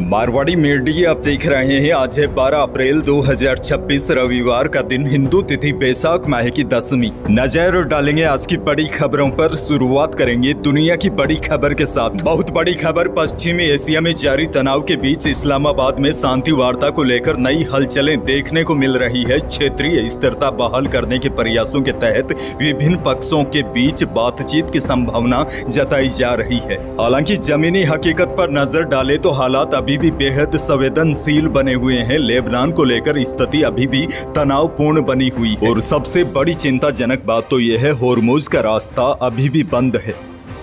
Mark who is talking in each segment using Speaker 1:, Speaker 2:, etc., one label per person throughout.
Speaker 1: Marwari media आप देख रहे हैं। आज है 12 अप्रैल 2026 रविवार का दिन, हिंदू तिथि बैसाख माह की 10वीं। नजर डालेंगे आज की बड़ी खबरों पर। शुरुआत करेंगे दुनिया की बड़ी खबर के साथ। बहुत बड़ी खबर, पश्चिमी एशिया में जारी तनाव के बीच इस्लामाबाद में शांति वार्ता को लेकर नई हलचलें देखने को मिल रही है। क्षेत्रीय स्थिरता बहाल करने के प्रयासों के तहत विभिन्न पक्षों के बीच बातचीत की संभावना जताई जा रही है। हालांकि जमीनी हकीकत पर नजर डाले तो हालात अभी भी बेहद संवेदनशील बने हुए हैं। लेबनान को लेकर स्थिति अभी भी तनावपूर्ण बनी हुई है और सबसे बड़ी चिंताजनक बात तो यह है, होर्मुज का रास्ता अभी भी बंद है।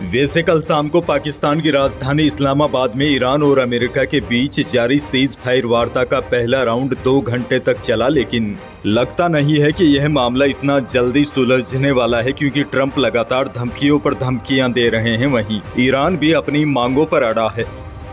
Speaker 1: वैसे कल शाम को पाकिस्तान की राजधानी इस्लामाबाद में ईरान और अमेरिका के बीच जारी सीज फायर वार्ता का पहला राउंड 2 घंटे तक चला, लेकिन लगता नहीं है कि यह मामला इतना जल्दी सुलझने वाला है, क्योंकि ट्रंप लगातार धमकियों पर धमकियां दे रहे हैं। वहीं ईरान भी अपनी मांगों पर अड़ा है।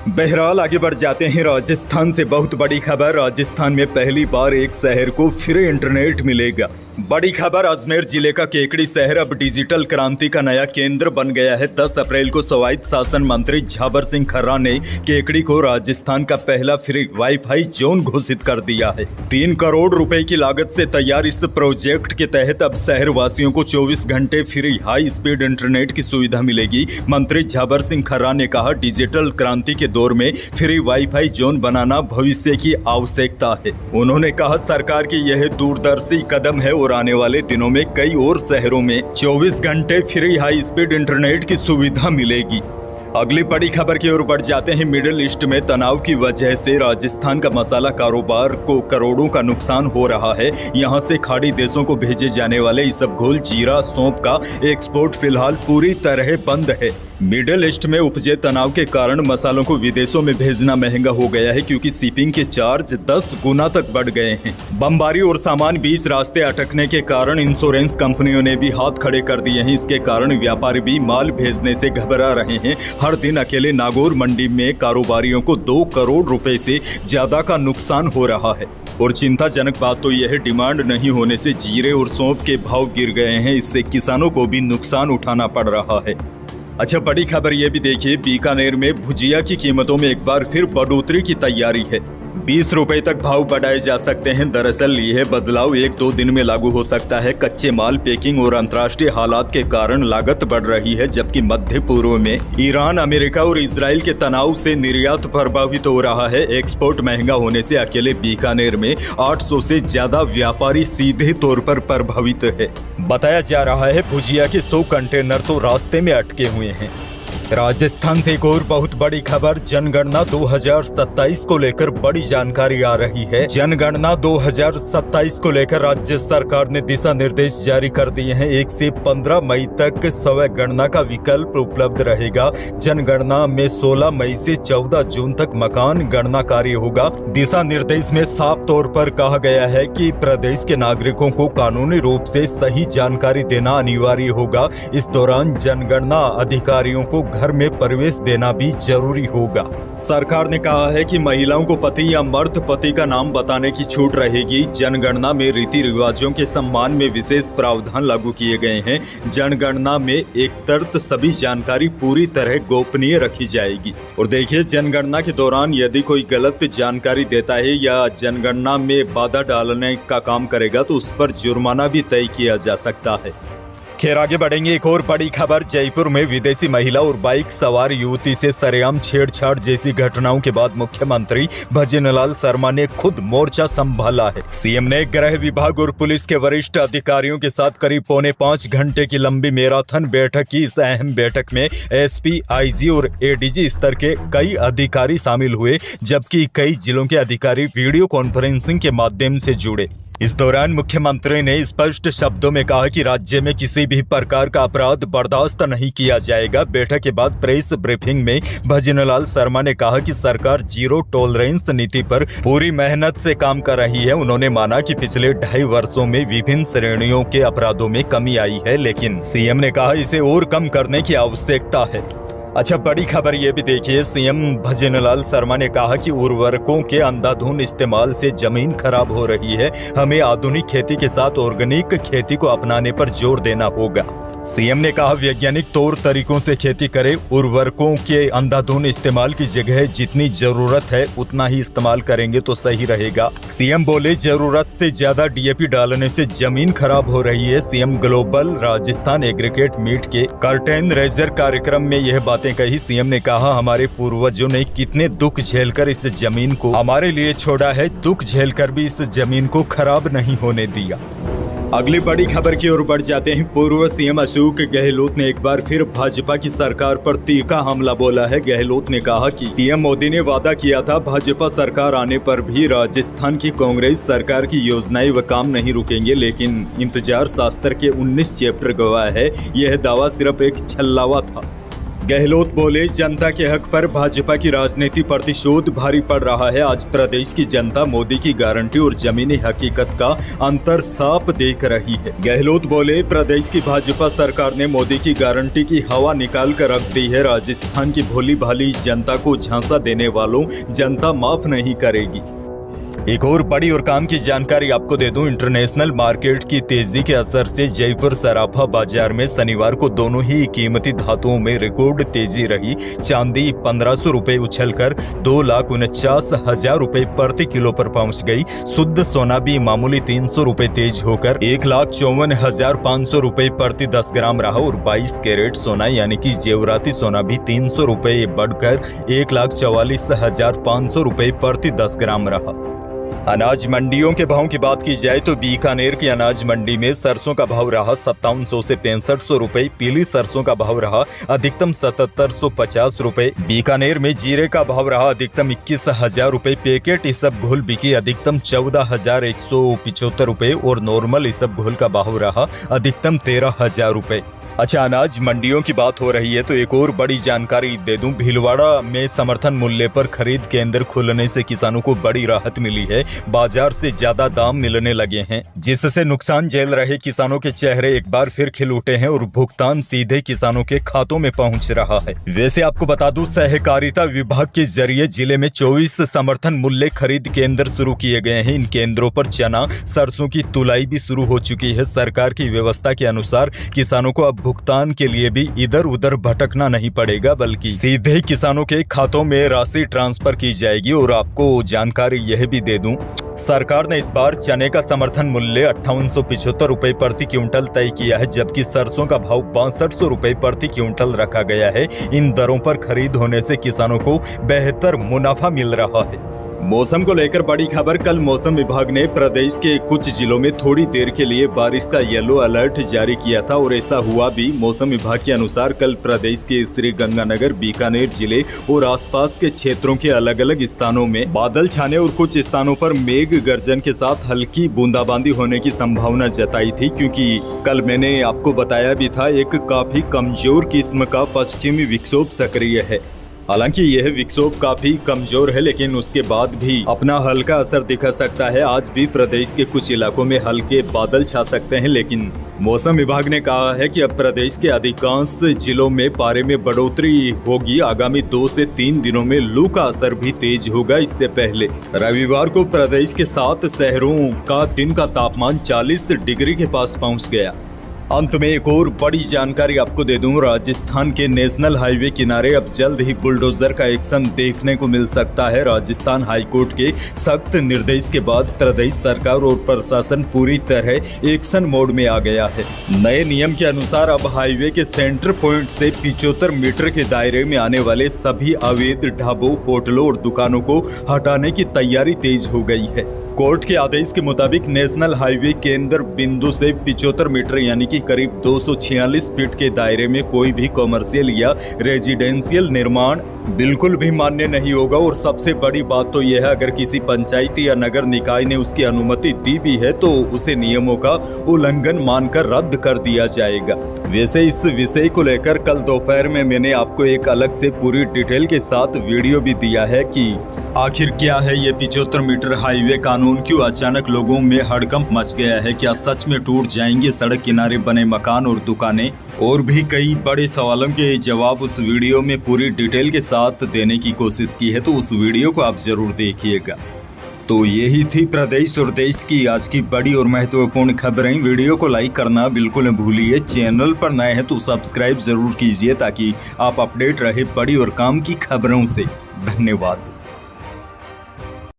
Speaker 1: बहरहाल आगे बढ़ जाते हैं राजस्थान से। बहुत बड़ी खबर, राजस्थान में पहली बार एक शहर को फ्री इंटरनेट मिलेगा। बड़ी खबर, अजमेर जिले का केकड़ी शहर अब डिजिटल क्रांति का नया केंद्र बन गया है। 10 अप्रैल को स्वायत्त शासन मंत्री झाबर सिंह खर्रा ने केकड़ी को राजस्थान का पहला फ्री वाईफाई जोन घोषित कर दिया है। 3 करोड़ रुपए की लागत से तैयार इस प्रोजेक्ट के तहत अब शहर वासियों को 24 घंटे फ्री हाई स्पीड इंटरनेट की सुविधा मिलेगी। मंत्री झाबर सिंह खर्रा ने कहा, डिजिटल क्रांति के दौर में फ्री वाईफाई जोन बनाना भविष्य की आवश्यकता है। उन्होंने कहा, सरकार की यह दूरदर्शी कदम है और आने वाले दिनों में कई और शहरों में 24 घंटे फ्री हाई स्पीड इंटरनेट की सुविधा मिलेगी। अगली बड़ी खबर की ओर बढ़ जाते हैं। मिडिल ईस्ट में तनाव की वजह से राजस्थान का मसाला कारोबार को करोड़ों का नुकसान हो रहा है। यहां से खाड़ी देशों को भेजे जाने वाले इसबगोल, जीरा, सौंफ का एक्सपोर्ट फिलहाल पूरी तरह बंद है। मिडिल ईस्ट में उपजे तनाव के कारण मसालों को विदेशों में भेजना महंगा हो गया है, क्योंकि शिपिंग के चार्ज 10 गुना तक बढ़ गए हैं। बमबारी और सामान बीच रास्ते अटकने के कारण इंश्योरेंस कंपनियों ने भी हाथ खड़े कर दिए हैं। इसके कारण व्यापारी भी माल भेजने से घबरा रहे हैं। हर दिन अकेले नागौर मंडी में कारोबारियों को 2 करोड़ रुपए से ज्यादा का नुकसान हो रहा है। और चिंताजनक बात तो यह है, डिमांड नहीं होने से जीरे और सौंफ के भाव गिर गए हैं। इससे किसानों को भी नुकसान उठाना पड़ रहा है। अच्छा, बड़ी खबर ये भी देखिए, बीकानेर में भुजिया की कीमतों में एक बार फिर बढ़ोतरी की तैयारी है। 20 रुपए तक भाव बढ़ाए जा सकते हैं। दरअसल यह बदलाव 1-2 दिन में लागू हो सकता है। कच्चे माल, पैकिंग और अंतर्राष्ट्रीय हालात के कारण लागत बढ़ रही है, जबकि मध्य पूर्व में ईरान, अमेरिका और इजराइल के तनाव से निर्यात प्रभावित हो रहा है। एक्सपोर्ट महंगा होने से अकेले बीकानेर में 800 से ज्यादा व्यापारी सीधे तौर पर प्रभावित है। बताया जा रहा है भुजिया के 100 कंटेनर तो रास्ते में अटके हुए हैं। राजस्थान से एक और बहुत बड़ी खबर, जनगणना 2027 को लेकर बड़ी जानकारी आ रही है। जनगणना 2027 को लेकर राज्य सरकार ने दिशा निर्देश जारी कर दिए हैं। 1 से 15 मई तक स्वयं गणना का विकल्प उपलब्ध रहेगा। जनगणना में 16 मई से 14 जून तक मकान गणना कार्य होगा। दिशा निर्देश में साफ तौर पर कहा गया है कि प्रदेश के नागरिकों को कानूनी रूप से सही जानकारी देना अनिवार्य होगा। इस दौरान जनगणना अधिकारियों को घर में प्रवेश देना भी जरूरी होगा। सरकार ने कहा है कि महिलाओं को पति या मर्द पति का नाम बताने की छूट रहेगी। जनगणना में रीति रिवाजों के सम्मान में विशेष प्रावधान लागू किए गए हैं। जनगणना में एक तर्क सभी जानकारी पूरी तरह गोपनीय रखी जाएगी। और देखिए, जनगणना के दौरान यदि कोई गलत जानकारी देता है या जनगणना में बाधा डालने का काम करेगा तो उस पर जुर्माना भी तय किया जा सकता है। खैर, आगे बढ़ेंगे। एक और बड़ी खबर, जयपुर में विदेशी महिला और बाइक सवार युवती से सरेआम छेड़छाड़ जैसी घटनाओं के बाद मुख्यमंत्री भजनलाल शर्मा ने खुद मोर्चा संभाला है। सीएम ने गृह विभाग और पुलिस के वरिष्ठ अधिकारियों के साथ करीब 4.25 घंटे की लंबी मैराथन बैठक की। इस अहम बैठक में एसपी, आईजी और एडीजी स्तर के कई अधिकारी शामिल हुए, जबकि कई जिलों के अधिकारी वीडियो कॉन्फ्रेंसिंग के माध्यम से जुड़े। इस दौरान मुख्यमंत्री ने स्पष्ट शब्दों में कहा कि राज्य में किसी भी प्रकार का अपराध बर्दाश्त नहीं किया जाएगा। बैठक के बाद प्रेस ब्रीफिंग में भजनलाल शर्मा ने कहा कि सरकार जीरो टॉलरेंस नीति पर पूरी मेहनत से काम कर रही है। उन्होंने माना कि पिछले 2.5 वर्षों में विभिन्न श्रेणियों के अपराधों में कमी आई है, लेकिन सीएम ने कहा इसे और कम करने की आवश्यकता है। अच्छा, बड़ी खबर ये भी देखिए, सीएम भजनलाल शर्मा ने कहा कि उर्वरकों के अंधाधुंध इस्तेमाल से जमीन खराब हो रही है। हमें आधुनिक खेती के साथ ऑर्गेनिक खेती को अपनाने पर जोर देना होगा। सीएम ने कहा वैज्ञानिक तौर तरीकों से खेती करें, उर्वरकों के अंधाधुंध इस्तेमाल की जगह जितनी जरूरत है उतना ही इस्तेमाल करेंगे तो सही रहेगा। सीएम बोले जरूरत से ज्यादा डीएपी डालने से जमीन खराब हो रही है। CM global Rajasthan agritech meet के कर्टेन रेजर कार्यक्रम में यह बातें कही। सीएम ने कहा हमारे पूर्वजों ने कितने दुख झेलकर इस जमीन को हमारे लिए छोड़ा है, दुख झेलकर भी इस जमीन को खराब नहीं होने दिया। अगली बड़ी खबर की ओर बढ़ जाते हैं। पूर्व सीएम अशोक गहलोत ने एक बार फिर भाजपा की सरकार पर तीखा हमला बोला है। गहलोत ने कहा कि पीएम मोदी ने वादा किया था भाजपा सरकार आने पर भी राजस्थान की कांग्रेस सरकार की योजनाएं व काम नहीं रुकेंगे, लेकिन इंतजार शास्त्र के 19 चैप्टर गवाह है, यह दावा सिर्फ एक छल्लावा था। गहलोत बोले जनता के हक पर भाजपा की राजनीति प्रतिशोध भारी पड़ रहा है। आज प्रदेश की जनता मोदी की गारंटी और जमीनी हकीकत का अंतर साफ देख रही है। गहलोत बोले प्रदेश की भाजपा सरकार ने मोदी की गारंटी की हवा निकाल कर रख दी है। राजस्थान की भोली भाली जनता को झांसा देने वालों जनता माफ नहीं करेगी। एक और बड़ी और काम की जानकारी आपको दे दूं, इंटरनेशनल मार्केट की तेजी के असर से जयपुर सराफा बाजार में शनिवार को दोनों ही कीमती धातुओं में रिकॉर्ड तेजी रही। चांदी 1500 रुपए उछलकर 2,49,000 रुपए प्रति किलो पर पहुंच गई। शुद्ध सोना भी मामूली 300 रुपए तेज होकर 1,54,500 रुपए प्रति 10 ग्राम रहा और 22 कैरेट सोना यानी कि जेवराती सोना भी 300 रुपए बढ़कर 1,44,500 रुपए प्रति 10 ग्राम रहा। अनाज मंडियों के भाव की बात की जाए तो बीकानेर की अनाज मंडी में सरसों का भाव रहा 5700 से 6500 रुपए। पीली सरसों का भाव रहा अधिकतम 7750 रुपए। बीकानेर में जीरे का भाव रहा अधिकतम 21,000 रुपए। पैकेट इसब घोल बिकी अधिकतम 14,175 रुपए और नॉर्मल इसब घोल का भाव रहा अधिकतम 13,000 रुपए। अच्छा, अनाज मंडियों की बात हो रही है तो एक और बड़ी जानकारी दे दूं, भीलवाड़ा में समर्थन मूल्य पर खरीद केंद्र खुलने से किसानों को बड़ी राहत मिली है। बाजार से ज्यादा दाम मिलने लगे हैं, जिससे नुकसान झेल रहे किसानों के चेहरे एक बार फिर खिल उठे हैं और भुगतान सीधे किसानों के खातों में पहुंच रहा है। वैसे आपको बता दूं, सहकारिता विभाग के जरिए जिले में 24 समर्थन मूल्य खरीद केंद्र शुरू किए गए हैं। इन केंद्रों पर चना, सरसों की तुलाई भी शुरू हो चुकी है। सरकार की व्यवस्था के अनुसार किसानों को अब भुगतान के लिए भी इधर उधर भटकना नहीं पड़ेगा, बल्कि सीधे किसानों के खातों में राशि ट्रांसफर की जाएगी। और आपको जानकारी यह भी दे दूं, सरकार ने इस बार चने का समर्थन मूल्य 5875 रुपए प्रति क्विंटल तय किया है, जबकि सरसों का भाव 6200 रुपए प्रति क्विंटल रखा गया है। इन दरों पर खरीद होने से किसानों को बेहतर मुनाफा मिल रहा है। मौसम को लेकर बड़ी खबर, कल मौसम विभाग ने प्रदेश के कुछ जिलों में थोड़ी देर के लिए बारिश का येलो अलर्ट जारी किया था और ऐसा हुआ भी। मौसम विभाग के अनुसार कल प्रदेश के श्री गंगानगर, बीकानेर जिले और आसपास के क्षेत्रों के अलग अलग स्थानों में बादल छाने और कुछ स्थानों पर मेघ गर्जन के साथ हल्की बूंदाबांदी होने की संभावना जताई थी, क्योंकि कल मैंने आपको बताया भी था एक काफी कमजोर किस्म का पश्चिमी विक्षोभ सक्रिय है। हालांकि यह विक्षोभ काफी कमजोर है, लेकिन उसके बाद भी अपना हल्का असर दिखा सकता है। आज भी प्रदेश के कुछ इलाकों में हल्के बादल छा सकते हैं, लेकिन मौसम विभाग ने कहा है कि अब प्रदेश के अधिकांश जिलों में पारे में बढ़ोतरी होगी। आगामी 2 से 3 दिनों में लू का असर भी तेज होगा। इससे पहले रविवार को प्रदेश के 7 शहरों का दिन का तापमान 40 डिग्री के पास पहुँच गया। अंत में एक और बड़ी जानकारी आपको दे दूं, राजस्थान के नेशनल हाईवे किनारे अब जल्द ही बुलडोजर का एक्शन देखने को मिल सकता है। राजस्थान हाईकोर्ट के सख्त निर्देश के बाद प्रदेश सरकार और प्रशासन पूरी तरह एक्शन मोड में आ गया है। नए नियम के अनुसार अब हाईवे के सेंटर पॉइंट से 75 मीटर के दायरे में आने वाले सभी अवैध ढाबों, होटलों और दुकानों को हटाने की तैयारी तेज हो गई है। कोर्ट के आदेश के मुताबिक नेशनल हाईवे केंद्र बिंदु से 75 मीटर यानी कि करीब 246 फीट के दायरे में कोई भी कॉमर्शियल या रेजिडेंशियल निर्माण बिल्कुल भी मान्य नहीं होगा। और सबसे बड़ी बात तो यह है, अगर किसी पंचायती या नगर निकाय ने उसकी अनुमति दी भी है तो उसे नियमों का उल्लंघन मानकर रद्द कर दिया जाएगा। वैसे इस विषय को लेकर कल दोपहर में मैंने आपको एक अलग से पूरी डिटेल के साथ वीडियो भी दिया है कि आखिर क्या है ये 75 मीटर हाईवे कानून, क्यों अचानक लोगों में हड़कंप मच गया है, क्या सच में टूट जाएंगे सड़क किनारे बने मकान और दुकानें, और भी कई बड़े सवालों के जवाब उस वीडियो में पूरी डिटेल के साथ देने की कोशिश की है। तो उस वीडियो को आप जरूर देखिएगा। तो यही थी प्रदेश और देश की आज की बड़ी और महत्वपूर्ण खबरें। वीडियो को लाइक करना बिल्कुल न भूलिए। चैनल पर नए हैं तो सब्सक्राइब जरूर कीजिए ताकि आप अपडेट रहे बड़ी और काम की खबरों से। धन्यवाद।